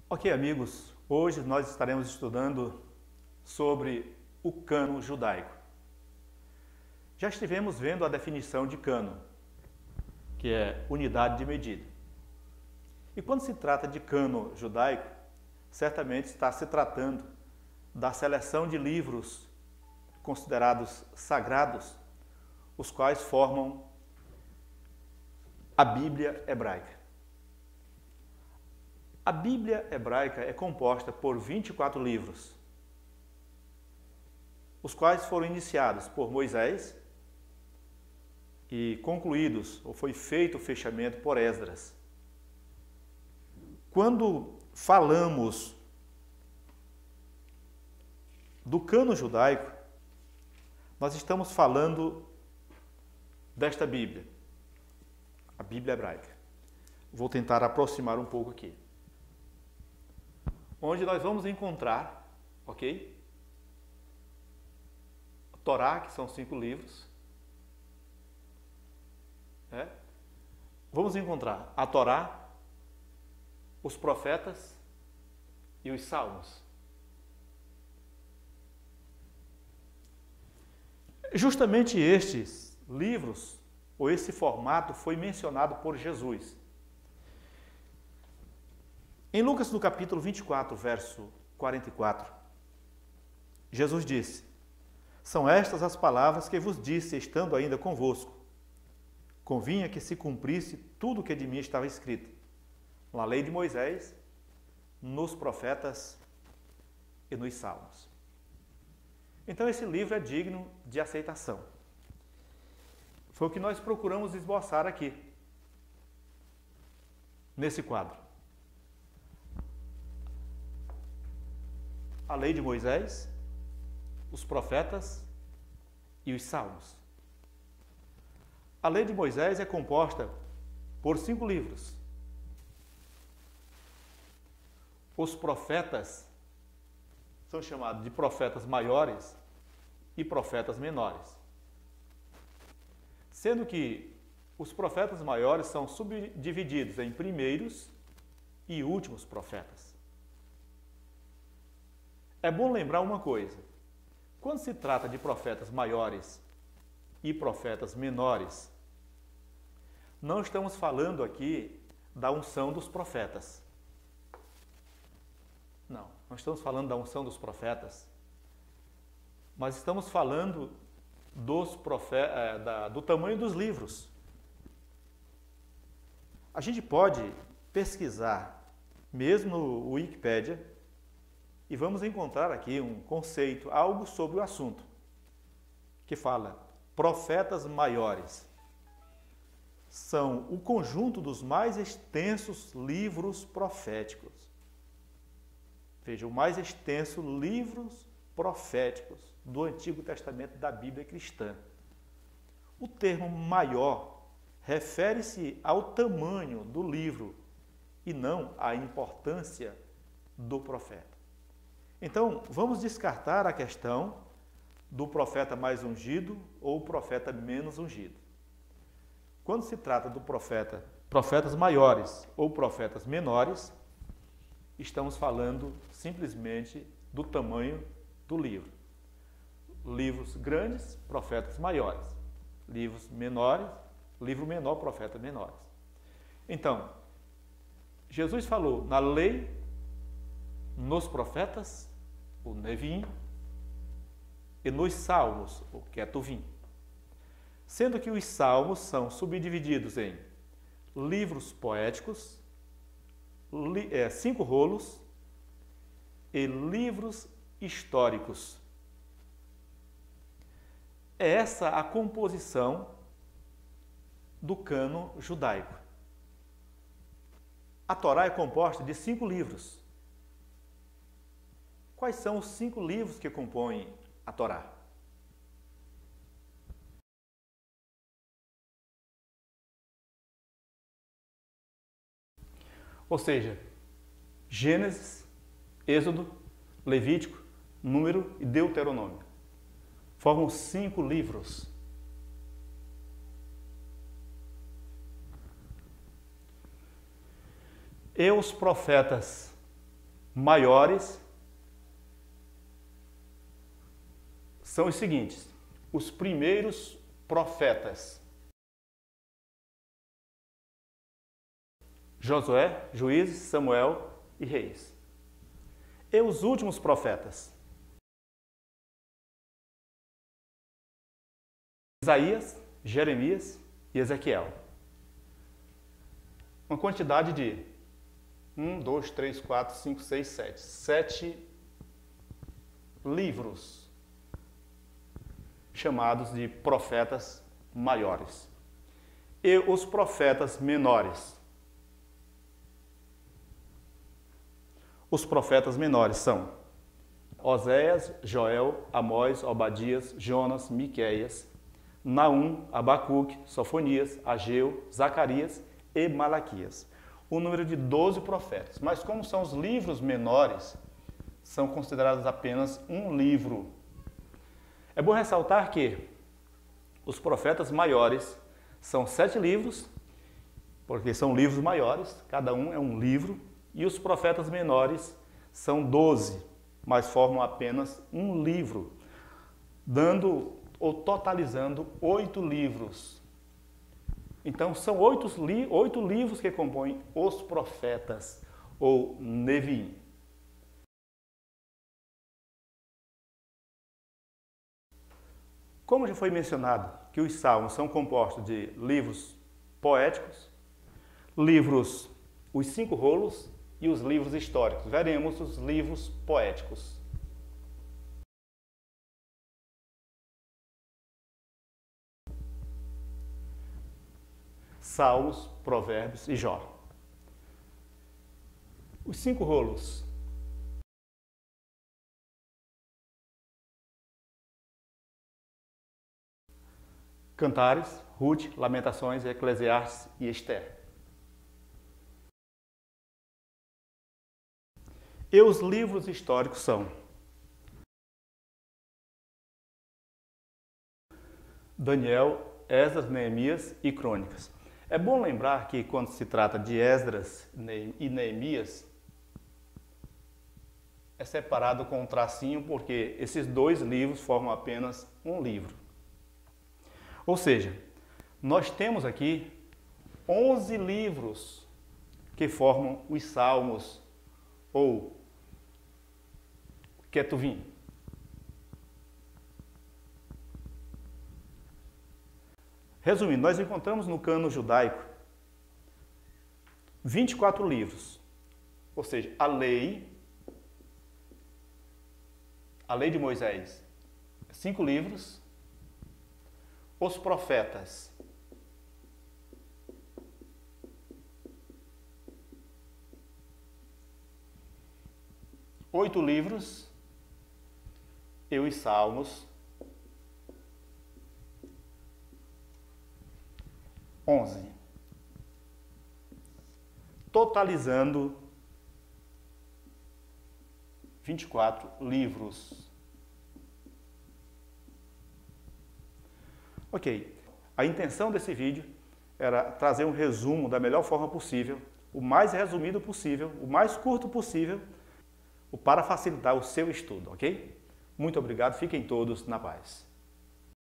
Ok, amigos, hoje nós estaremos estudando sobre o cânon judaico. Já estivemos vendo a definição de cânon, que é unidade de medida. E quando se trata de cânon judaico, certamente está se tratando da seleção de livros considerados sagrados, os quais formam a Bíblia hebraica. A Bíblia hebraica é composta por 24 livros, os quais foram iniciados por Moisés e concluídos, ou foi feito o fechamento por Esdras. Quando falamos do cânon judaico, nós estamos falando desta Bíblia, a Bíblia hebraica. Vou tentar aproximar um pouco aqui. Onde nós vamos encontrar, ok? A Torá, que são 5 livros. Vamos encontrar a Torá, os profetas e os salmos. Justamente estes livros, ou esse formato, foi mencionado por Jesus. Em Lucas, no capítulo 24, verso 44, Jesus disse: "São estas as palavras que vos disse, estando ainda convosco. Convinha que se cumprisse tudo o que de mim estava escrito, na lei de Moisés, nos profetas e nos salmos." Então esse livro é digno de aceitação. Foi o que nós procuramos esboçar aqui, nesse quadro. A lei de Moisés, os profetas e os salmos. A lei de Moisés é composta por 5 livros. Os profetas são chamados de profetas maiores e profetas menores. Sendo que os profetas maiores são subdivididos em primeiros e últimos profetas. É bom lembrar uma coisa: quando se trata de profetas maiores e profetas menores, não estamos falando aqui da unção dos profetas. Não estamos falando da unção dos profetas, mas estamos falando do tamanho dos livros. A gente pode pesquisar, mesmo no Wikipédia, e vamos encontrar aqui um conceito, algo sobre o assunto, que fala: profetas maiores são o conjunto dos mais extensos livros proféticos. Veja, o mais extenso livros proféticos do Antigo Testamento da Bíblia cristã. O termo maior refere-se ao tamanho do livro e não à importância do profeta. Então, vamos descartar a questão do profeta mais ungido ou profeta menos ungido. Quando se trata do profetas maiores ou profetas menores, estamos falando simplesmente do tamanho do livro. Livros grandes, profetas maiores. Livros menores, livro menor, profetas menores. Então, Jesus falou na lei, nos profetas, o Nevim, e nos salmos, o Ketuvim. Sendo que os salmos são subdivididos em livros poéticos, 5 rolos e livros históricos. É essa a composição do cânon judaico. A Torá é composta de 5 livros. Quais são os 5 livros que compõem a Torá? Ou seja, Gênesis, Êxodo, Levítico, Número e Deuteronômio. Formam 5 livros. E os profetas maiores são os seguintes: os primeiros profetas. Josué, Juízes, Samuel e Reis. E os últimos profetas? Isaías, Jeremias e Ezequiel. Uma quantidade de 1, 2, 3, 4, 5, 6, 7. 7 livros chamados de profetas maiores. E os profetas menores? Os profetas menores são Oséias, Joel, Amós, Obadias, Jonas, Miqueias, Naum, Abacuque, Sofonias, Ageu, Zacarias e Malaquias. O número de 12 profetas. Mas como são os livros menores, são considerados apenas um livro. É bom ressaltar que os profetas maiores são 7 livros, porque são livros maiores, cada um é um livro, e os profetas menores são 12, mas formam apenas um livro, dando ou totalizando 8 livros. Então são 8 livros que compõem os profetas, ou Neviim. Como já foi mencionado que os salmos são compostos de livros poéticos, os 5 rolos e os livros históricos. Veremos os livros poéticos. Salmos, Provérbios e Jó. Os 5 rolos. Cantares, Ruth, Lamentações, Eclesiastes e Ester. E os livros históricos são Daniel, Esdras, Neemias e Crônicas. É bom lembrar que quando se trata de Esdras e Neemias, é separado com um tracinho porque esses 2 livros formam apenas um livro. Ou seja, nós temos aqui 11 livros que formam os Salmos ou Ketuvim. Resumindo, nós encontramos no cânon judaico 24 livros, ou seja, a lei de Moisés, 5 livros, os profetas, 8 livros, e os Salmos, 11, totalizando 24 livros. Ok, a intenção desse vídeo era trazer um resumo da melhor forma possível, o mais resumido possível, o mais curto possível, para facilitar o seu estudo, ok? Muito obrigado, fiquem todos na paz.